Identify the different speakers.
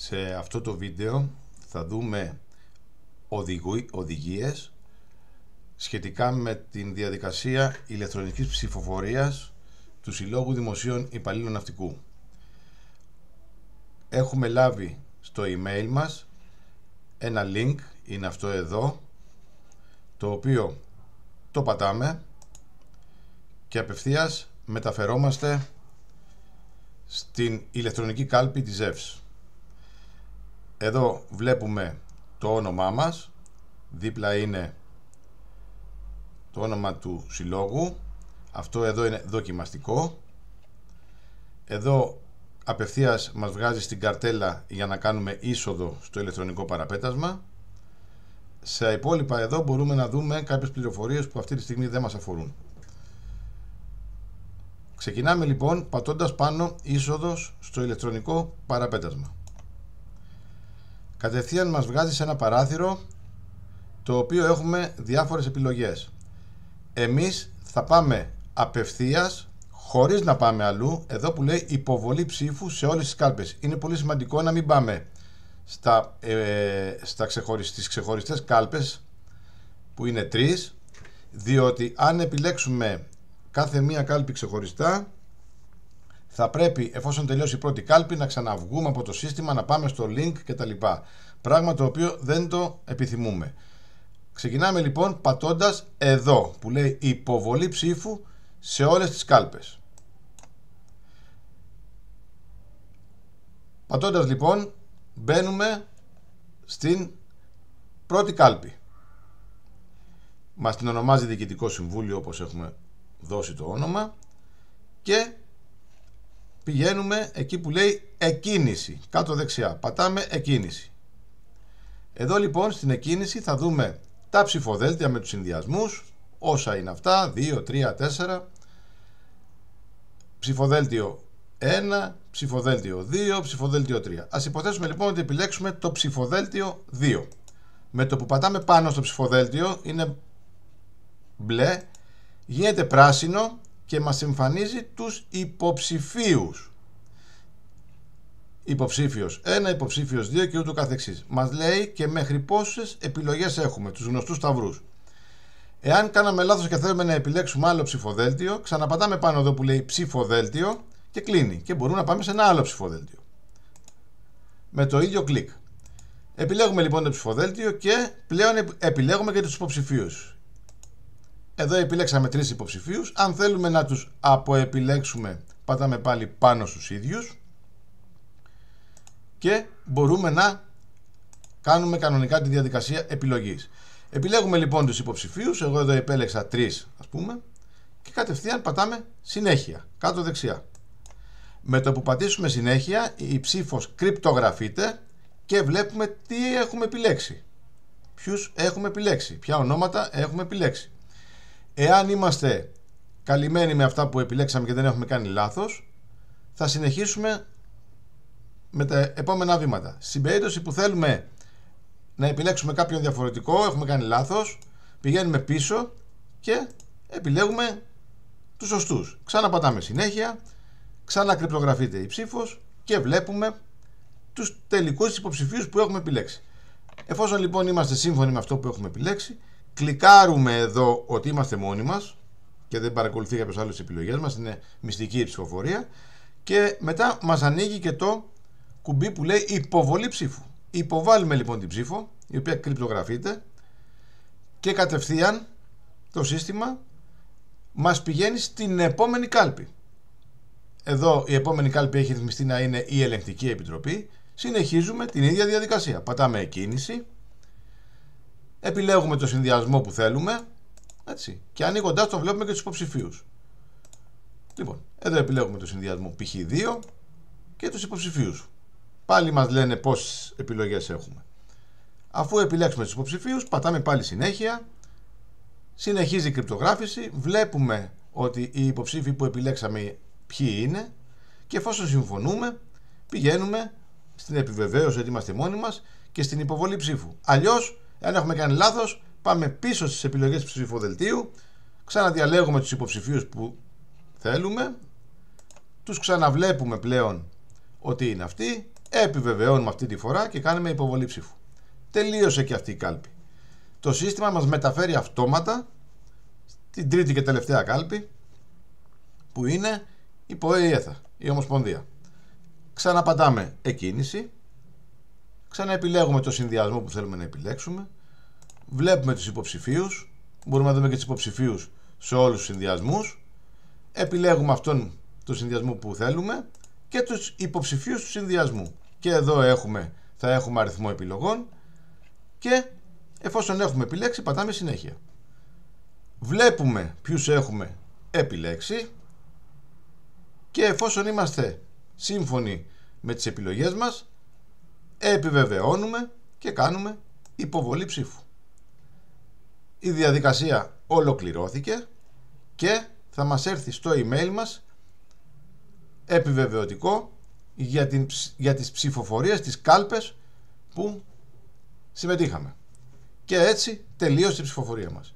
Speaker 1: Σε αυτό το βίντεο θα δούμε οδηγίες σχετικά με την διαδικασία ηλεκτρονικής ψηφοφορίας του Συλλόγου Δημοσίων Υπαλλήλων Ναυτικού. Έχουμε λάβει στο email μας ένα link, είναι αυτό εδώ, το οποίο το πατάμε και απευθείας μεταφερόμαστε στην ηλεκτρονική κάλπη της ΕΦΣ. Εδώ βλέπουμε το όνομά μας, δίπλα είναι το όνομα του συλλόγου, αυτό εδώ είναι δοκιμαστικό. Εδώ απευθείας μας βγάζει στην καρτέλα για να κάνουμε είσοδο στο ηλεκτρονικό παραπέτασμα. Σε υπόλοιπα εδώ μπορούμε να δούμε κάποιες πληροφορίες που αυτή τη στιγμή δεν μας αφορούν. Ξεκινάμε λοιπόν πατώντας πάνω είσοδος στο ηλεκτρονικό παραπέτασμα. Κατευθείαν μας βγάζει σε ένα παράθυρο το οποίο έχουμε διάφορες επιλογές. Εμείς θα πάμε απευθείας, χωρίς να πάμε αλλού, εδώ που λέει υποβολή ψήφου σε όλες τις κάλπες. Είναι πολύ σημαντικό να μην πάμε στις ξεχωριστές κάλπες που είναι 3, διότι αν επιλέξουμε κάθε μία κάλπη ξεχωριστά, θα πρέπει, εφόσον τελειώσει η πρώτη κάλπη, να ξαναβγούμε από το σύστημα, να πάμε στο link κτλ. Πράγμα το οποίο δεν το επιθυμούμε. Ξεκινάμε λοιπόν πατώντας εδώ που λέει υποβολή ψήφου σε όλες τις κάλπες. Πατώντας λοιπόν μπαίνουμε στην πρώτη κάλπη. Μας την ονομάζει Διοικητικό Συμβούλιο, όπως έχουμε δώσει το όνομα, και πηγαίνουμε εκεί που λέει εκκίνηση, κάτω δεξιά. Πατάμε εκκίνηση. Εδώ λοιπόν στην εκκίνηση θα δούμε τα ψηφοδέλτια με τους συνδυασμούς, όσα είναι αυτά, 2, 3, 4, ψηφοδέλτιο 1, ψηφοδέλτιο 2, ψηφοδέλτιο 3. Ας υποθέσουμε λοιπόν ότι επιλέξουμε το ψηφοδέλτιο 2. Με το που πατάμε πάνω στο ψηφοδέλτιο, είναι μπλε, γίνεται πράσινο και μας εμφανίζει τους υποψηφίους. Υποψήφιος 1, υποψήφιος 2 και ούτω καθεξής. Μας λέει και μέχρι πόσες επιλογές έχουμε, τους γνωστούς σταυρούς. Εάν κάναμε λάθος και θέλουμε να επιλέξουμε άλλο ψηφοδέλτιο, ξαναπατάμε πάνω εδώ που λέει ψηφοδέλτιο και κλείνει και μπορούμε να πάμε σε ένα άλλο ψηφοδέλτιο με το ίδιο κλικ. Επιλέγουμε λοιπόν το ψηφοδέλτιο και πλέον επιλέγουμε και τους υποψηφίους. Εδώ επιλέξαμε 3 υποψηφίους. Αν θέλουμε να τους αποεπιλέξουμε, πατάμε πάλι πάνω στους ίδιους και μπορούμε να κάνουμε κανονικά τη διαδικασία επιλογής. Επιλέγουμε λοιπόν τους υποψηφίους. Εγώ εδώ επέλεξα 3 ας πούμε και κατευθείαν πατάμε συνέχεια κάτω δεξιά. Με το που πατήσουμε συνέχεια, η ψήφος κρυπτογραφείται και βλέπουμε τι έχουμε επιλέξει, ποιους έχουμε επιλέξει, ποια ονόματα έχουμε επιλέξει. Εάν είμαστε καλυμμένοι με αυτά που επιλέξαμε και δεν έχουμε κάνει λάθος, θα συνεχίσουμε με τα επόμενα βήματα. Στην περίπτωση που θέλουμε να επιλέξουμε κάποιον διαφορετικό, έχουμε κάνει λάθος, πηγαίνουμε πίσω και επιλέγουμε τους σωστούς. Ξαναπατάμε συνέχεια, ξανακρυπτογραφείται η ψήφος και βλέπουμε τους τελικούς υποψηφίους που έχουμε επιλέξει. Εφόσον λοιπόν είμαστε σύμφωνοι με αυτό που έχουμε επιλέξει, κλικάρουμε εδώ ότι είμαστε μόνοι μας και δεν παρακολουθεί κάποιος άλλος τις επιλογές μας, είναι μυστική η ψηφοφορία, και μετά μας ανοίγει και το κουμπί που λέει υποβολή ψήφου. Υποβάλλουμε λοιπόν την ψήφο, η οποία κρυπτογραφείται, και κατευθείαν το σύστημα μας πηγαίνει στην επόμενη κάλπη. Εδώ η επόμενη κάλπη έχει ρυθμιστεί να είναι η Ελεγκτική Επιτροπή. Συνεχίζουμε την ίδια διαδικασία. Πατάμε εκκίνηση, επιλέγουμε το συνδυασμό που θέλουμε, έτσι, και ανοίγοντας το βλέπουμε και τους υποψηφίους. Λοιπόν, εδώ επιλέγουμε το συνδυασμό π.χ. 2 και τους υποψηφίους. Πάλι μας λένε πόσες επιλογές έχουμε. Αφού επιλέξουμε τους υποψηφίους, πατάμε πάλι συνέχεια, συνεχίζει η κρυπτογράφηση, βλέπουμε ότι οι υποψήφοι που επιλέξαμε ποιοι είναι και εφόσον συμφωνούμε, πηγαίνουμε στην επιβεβαίωση ότι είμαστε μόνοι μας και στην υποβολή ψήφου. Αλλιώς, αν έχουμε κάνει λάθος, πάμε πίσω στις επιλογές του ψηφοδελτίου, ξαναδιαλέγουμε τους υποψηφίους που θέλουμε, τους ξαναβλέπουμε πλέον ότι είναι αυτοί Επιβεβαιώνουμε αυτή τη φορά και κάνουμε υποβολή ψήφου. Τελείωσε και αυτή η κάλπη. Το σύστημα μας μεταφέρει αυτόματα την τρίτη και τελευταία κάλπη, που είναι η ΠΟΕ, η Ομοσπονδία. Ξαναπατάμε εκκίνηση, ξαναεπιλέγουμε το συνδυασμό που θέλουμε να επιλέξουμε, βλέπουμε τους υποψηφίους, μπορούμε να δούμε και τους υποψηφίους σε όλους τους συνδυασμούς, επιλέγουμε αυτόν το συνδυασμό που θέλουμε και τους υποψηφίους του συνδυασμού. Και εδώ θα έχουμε αριθμό επιλογών και εφόσον έχουμε επιλέξει πατάμε συνέχεια. Βλέπουμε ποιους έχουμε επιλέξει και εφόσον είμαστε σύμφωνοι με τις επιλογές μας, επιβεβαιώνουμε και κάνουμε υποβολή ψήφου. Η διαδικασία ολοκληρώθηκε και θα μας έρθει στο email μας επιβεβαιωτικό για τις ψηφοφορίες, τις κάλπες που συμμετείχαμε. Και έτσι τελείωσε η ψηφοφορία μας.